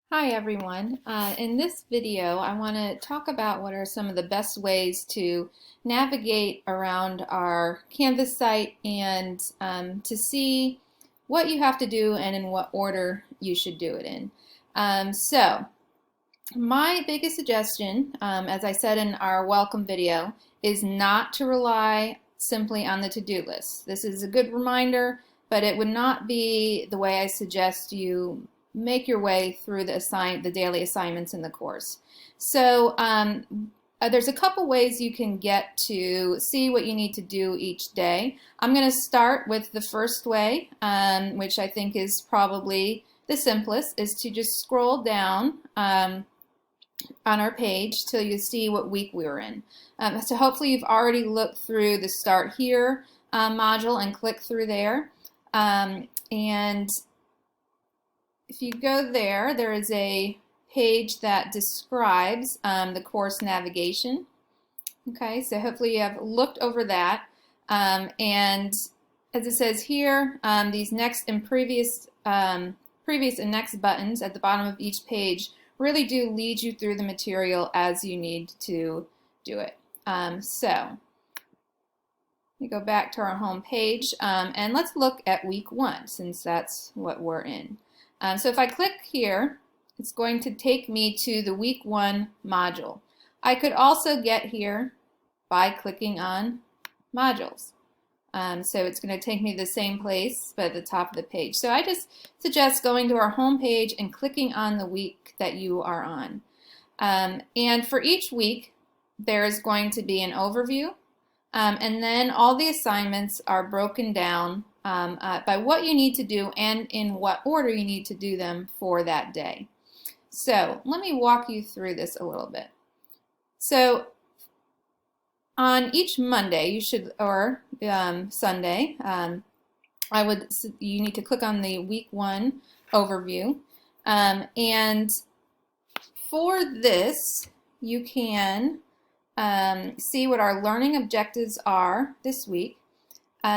Hi everyone. In this video, I want to talk about what are some of the best ways to navigate around our Canvas site and to see what you have to do and in what order you should do it in. So my biggest suggestion, as I said in our welcome video, is not to rely simply on the to-do list. This is a good reminder, but it would not be the way I suggest you make your way through the daily assignments in the course. So there's a couple ways you can get to see what you need to do each day. I'm going to start with the first way, which I think is probably the simplest, is to just scroll down on our page till you see what week we were in. So hopefully you've already looked through the Start Here module and click through there. And if you go there, there is a page that describes the course navigation. Okay, so hopefully you have looked over that. And as it says here, these next and previous and next buttons at the bottom of each page really do lead you through the material as you need to do it. So we go back to our home page and let's look at week 1 since that's what we're in. So if I click here, it's going to take me to the week 1 module. I could also get here by clicking on modules. So it's going to take me to the same place but at the top of the page. So I just suggest going to our home page and clicking on the week that you are on. And for each week, there's going to be an overview. And then all the assignments are broken down by what you need to do and in what order you need to do them for that day. So let me walk you through this a little bit. So on each Monday, you should, or Sunday, you need to click on the week 1 overview. And for this, you can see what our learning objectives are this week.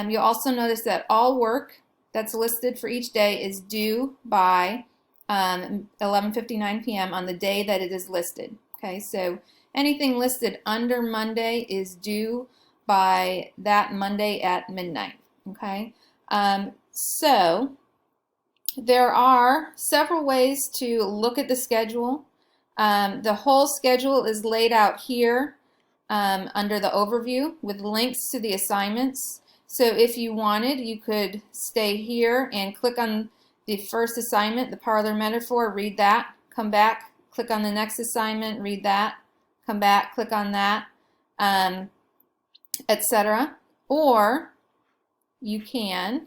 You'll also notice that all work that's listed for each day is due by 11:59 p.m. on the day that it is listed. Okay, so anything listed under Monday is due by that Monday at midnight. Okay, so there are several ways to look at the schedule. The whole schedule is laid out here under the overview with links to the assignments. So if you wanted, you could stay here and click on the first assignment, the parlor metaphor, read that, come back, click on the next assignment, read that, come back, click on that, etc. Or you can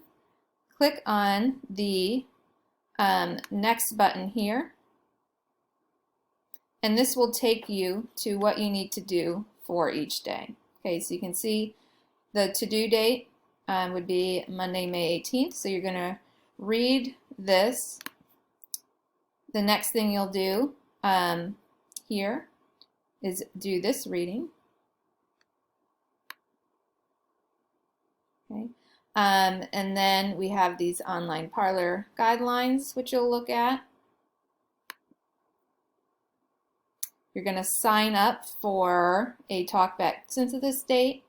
click on the next button here, and this will take you to what you need to do for each day. Okay, so you can see the to-do date would be Monday, May 18th. So you're going to read this. The next thing you'll do here is do this reading. Okay, and then we have these online parlor guidelines, which you'll look at. You're going to sign up for a talkback synthesis date,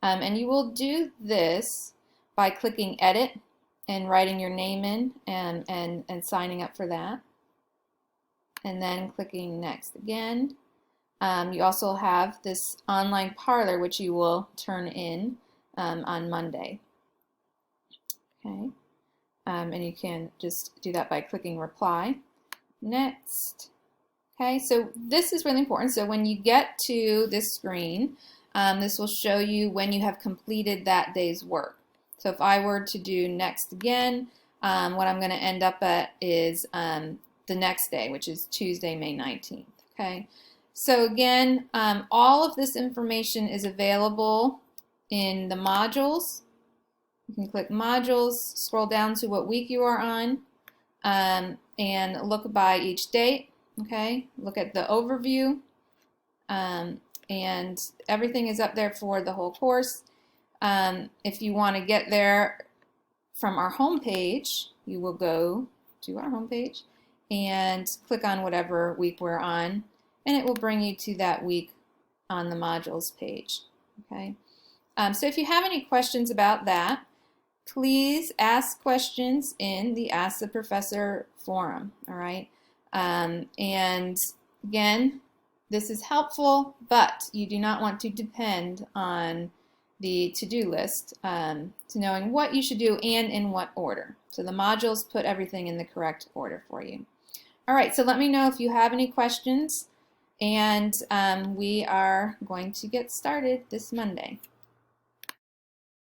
and you will do this by clicking edit and writing your name in and signing up for that, and then clicking next again. You also have this online parlor which you will turn in on Monday. Okay, and you can just do that by clicking reply. Next. Okay, so this is really important. So when you get to this screen, this will show you when you have completed that day's work. So if I were to do next again, what I'm going to end up at is the next day, which is Tuesday, May 19th. Okay, so again, all of this information is available in the modules. You can click modules, scroll down to what week you are on, and look by each date. Okay, look at the overview, and everything is up there for the whole course. If you want to get there from our home page, you will go to our home page and click on whatever week we're on, and it will bring you to that week on the modules page. Okay. So if you have any questions about that, please ask questions in the Ask the Professor forum. All right. And again, this is helpful, but you do not want to depend on the to-do list to knowing what you should do and in what order. So the modules put everything in the correct order for you. All right, so let me know if you have any questions, and we are going to get started this Monday.